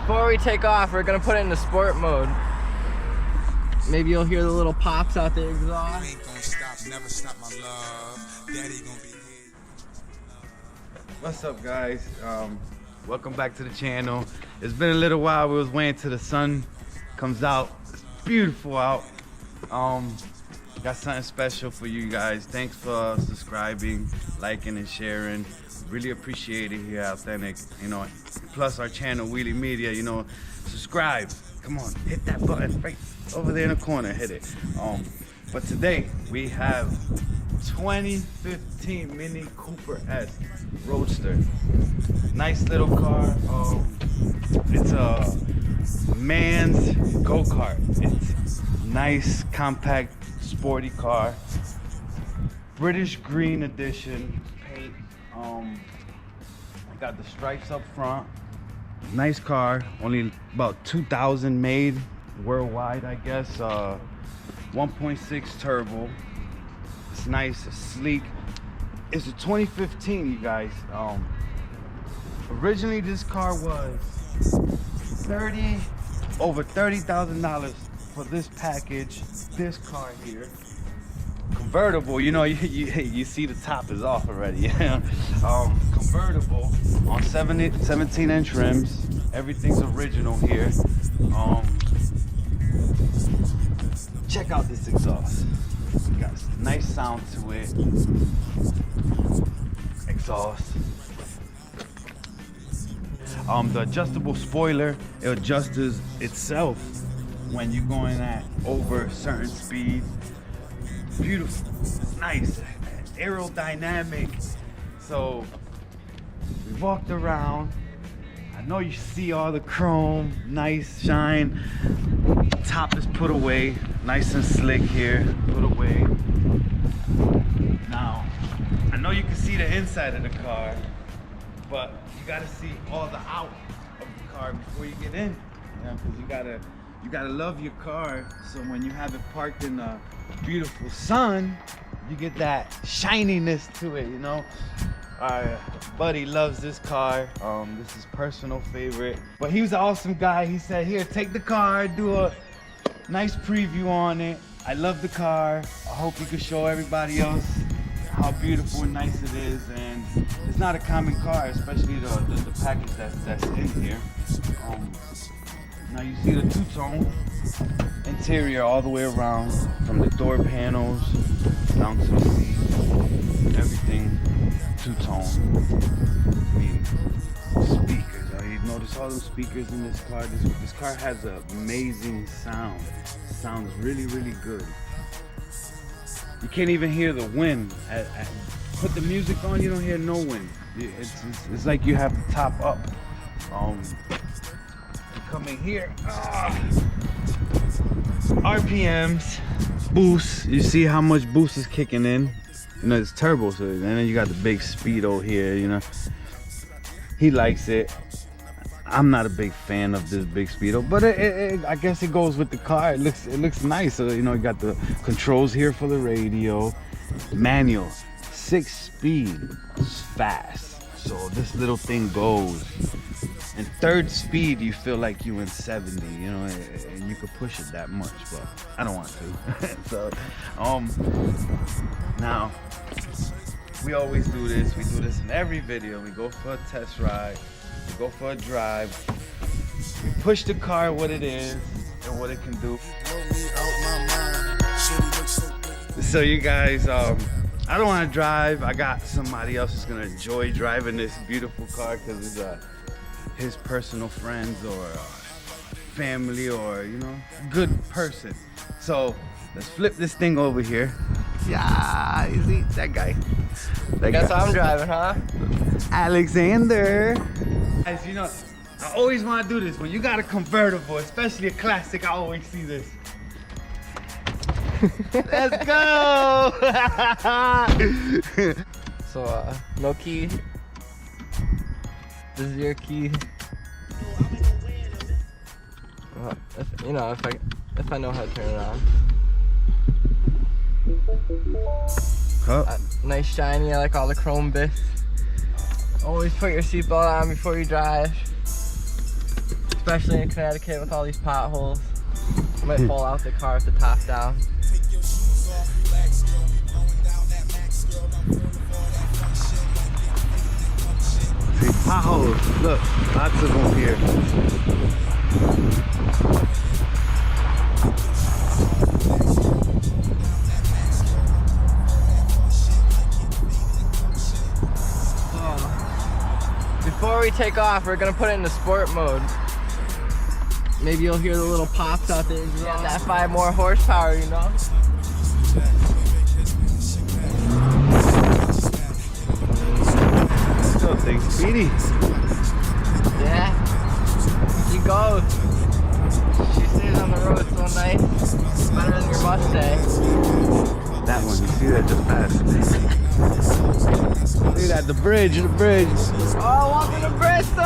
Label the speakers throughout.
Speaker 1: before we take off, we're gonna put it into sport mode. Maybe you'll hear the little pops out the exhaust.
Speaker 2: Ain't gonna stop, never stop my love. Daddy gonna be here.
Speaker 3: What's up, guys? Welcome back to the channel. It's been a little while. We was waiting till the sun comes out. It's beautiful out. Got something special for you guys. Thanks for subscribing, liking, and sharing. Really appreciate it here at Authentic. You know, plus our channel, Wheelie Media. You know, subscribe. Come on, hit that button right over there in the corner. Hit it. But today we have 2015 Mini Cooper Roadster. Nice little car. It's a man's go-kart. It's nice, compact, sporty car. British green edition paint. Got the stripes up front. Nice car. Only about 2,000 made worldwide, I guess. 1.6 turbo. It's nice, it's sleek. It's a 2015, you guys. Originally this car was over $30,000 for this package. This car here, convertible. You know, you see the top is off already. Convertible on 17-inch rims. Everything's original here. Check out this exhaust. It got a nice sound to it. Exhaust. The adjustable spoiler, it adjusts itself when you're going at over certain speed. Beautiful, nice, aerodynamic. So we walked around. I know you see all the chrome, nice shine. Top is put away, nice and slick here, put away. Now, I know you can see the inside of the car, but you gotta see all the out of the car before you get in. You know, because you gotta love your car, so when you have it parked in the beautiful sun, you get that shininess to it, you know. Our buddy loves this car. This is personal favorite, but he was an awesome guy. He said, here, take the car, do a nice preview on it. I love the car. I hope you can show everybody else how beautiful and nice it is. And it's not a common car, especially the package that's in here. Now you see the two-tone interior all the way around, from the door panels down to the seat. Everything two-tone. I mean, speakers. You notice all those speakers in this car. This car has an amazing sound. It sounds really, really good. You can't even hear the wind. Put the music on, you don't hear no wind. It's like you have the top up. Come in here. RPMs, boost. You see how much boost is kicking in. You know, it's turbo, so and then you got the big speedo here. You know, he likes it. I'm not a big fan of this big speedo, but I guess it goes with the car. It looks nice. So you know, you got the controls here for the radio, manual, 6-speed, fast. So this little thing goes. And 3rd speed, you feel like you in 70, you know, and you could push it that much, but I don't want to. So, now, we always do this. We do this in every video. We go for a test ride. We go for a drive. We push the car what it is and what it can do. So you guys, I don't want to drive. I got somebody else who's gonna enjoy driving this beautiful car because it's his personal friends or family or, you know, good person. So let's flip this thing over here. Yeah, Izzy, that guy.
Speaker 1: Guess I'm driving, huh?
Speaker 3: Alexander. Guys, you know, I always want to do this. When you got a convertible, especially a classic, I always see this. Let's go!
Speaker 1: So, no key. This is your key. Well, if I know how to turn it on. Nice shiny. I like all the chrome bits. Always put your seatbelt on before you drive. especially in Connecticut with all these potholes. Might fall out the car with the top down.
Speaker 3: See, potholes, look, lots of them here.
Speaker 1: Before we take off, we're gonna put it into sport mode. Maybe you'll hear the little pops out there. Yeah, that 5 more horsepower, you know?
Speaker 3: Still thing speedy.
Speaker 1: Yeah. She goes. She stays on the road so nice. Better than your Mustang.
Speaker 3: That one, you see that just passed. See that, the bridge.
Speaker 1: Oh, welcome to Bristol!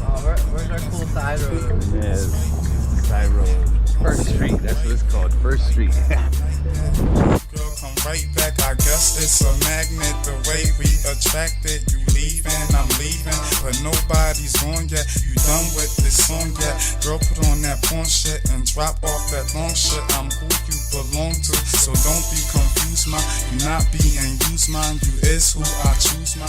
Speaker 1: Oh, where's our cool side road?
Speaker 3: Yeah, side road. First Street, that's what it's called, First Street.
Speaker 2: Girl, come right back. I guess it's a magnet. The way we attracted. You leaving, I'm leaving, but nobody's on yet. You done with this song yet? Girl, put on that porn shit and drop off that long shit. I'm who you belong to, so don't be confused, man. You not being used, man. You is who I choose, man.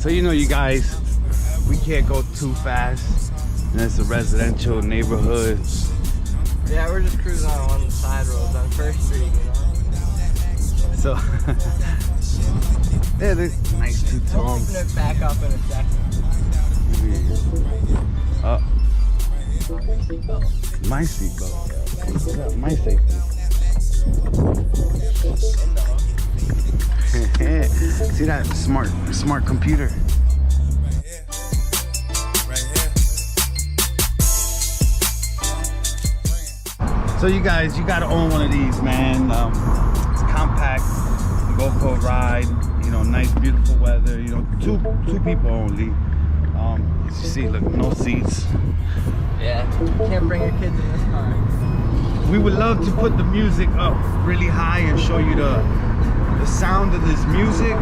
Speaker 3: So you know, you guys, we can't go too fast. And it's a residential neighborhood.
Speaker 1: Yeah, we're just cruising on one of the side roads on First Street, you know?
Speaker 3: So, yeah, there's nice
Speaker 1: We'll
Speaker 3: two-tone.
Speaker 1: open it back up in a second.
Speaker 3: My seatbelt. My safety. See that smart computer? So you guys, you gotta own one of these, man. It's compact. You go for a ride. You know, nice, beautiful weather. You know, two people only. As you see, look, no seats.
Speaker 1: Yeah, can't bring your kids in this car.
Speaker 3: We would love to put the music up really high and show you the sound of this music,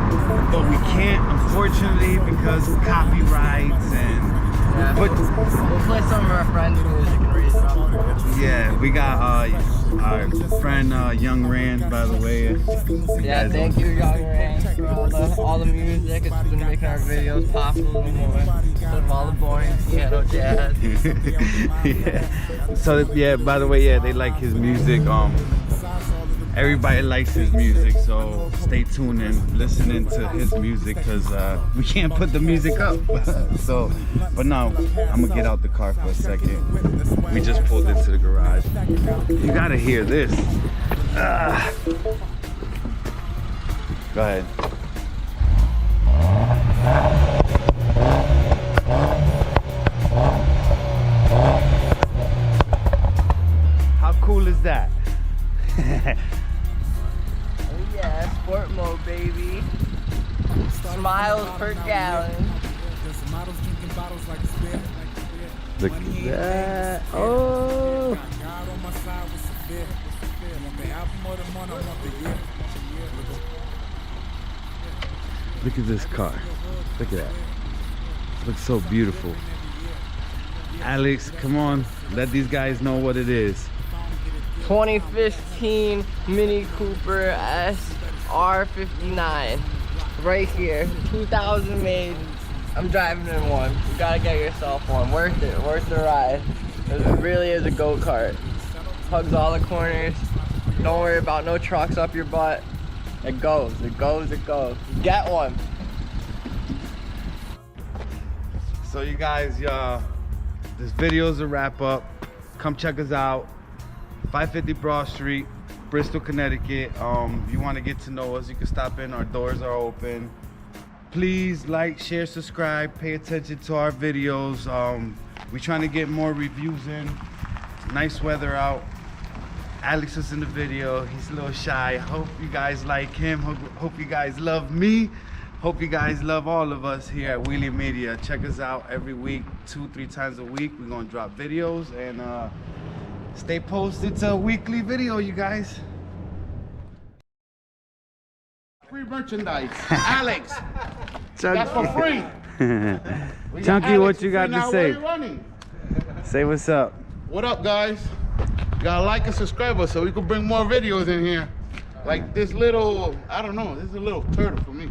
Speaker 3: but we can't, unfortunately, because of copyrights and.
Speaker 1: Yeah,
Speaker 3: But
Speaker 1: we'll play some of our friends' music and raise it up.
Speaker 3: yeah, we got our friend Young Rand, by the way.
Speaker 1: Yeah, thank you, Young Ray, for all the music. It's been making our videos pop a little more. Instead of all the boring piano jazz.
Speaker 3: Yeah. So yeah, by the way, yeah, they like his music. Everybody likes his music, so stay tuned and listening to his music, because we can't put the music up. So, but no, I'm gonna get out the car for a second. We just pulled into the garage. You gotta hear this. Go ahead. How cool is that?
Speaker 1: Oh yeah, sport mode, baby. Smiles per gallon.
Speaker 3: Look at that. Oh. Look at this car. Look at that. Looks so beautiful. Alex, come on. Let these guys know what it is.
Speaker 1: 2015 Mini Cooper R59. Right here. 2000 made. I'm driving in one. You gotta get yourself one. Worth it. Worth the ride. It really is a go-kart. Hugs all the corners. Don't worry about no trucks up your butt. It goes. It goes. It goes. Get one.
Speaker 3: So you guys, this video's a wrap up. Come check us out. 550 Broad Street, Bristol, Connecticut. If you want to get to know us, you can stop in. Our doors are open. Please like, share, subscribe, pay attention to our videos. We're trying to get more reviews in. Nice weather out. Alex is in the video. He's a little shy. Hope you guys like him. Hope you guys love me. Hope you guys love all of us here at Wheelie Media. Check us out every week, 2-3 times a week. We're gonna drop videos and stay posted to a weekly video, you guys.
Speaker 4: Free merchandise. Alex, that's for free.
Speaker 3: Chunky, what you got to
Speaker 4: Now,
Speaker 3: say?
Speaker 4: where you running?
Speaker 3: Say what's up.
Speaker 4: What up, guys? You gotta like and subscribe us so we can bring more videos in here. Like this little, I don't know, this is a little turtle for me.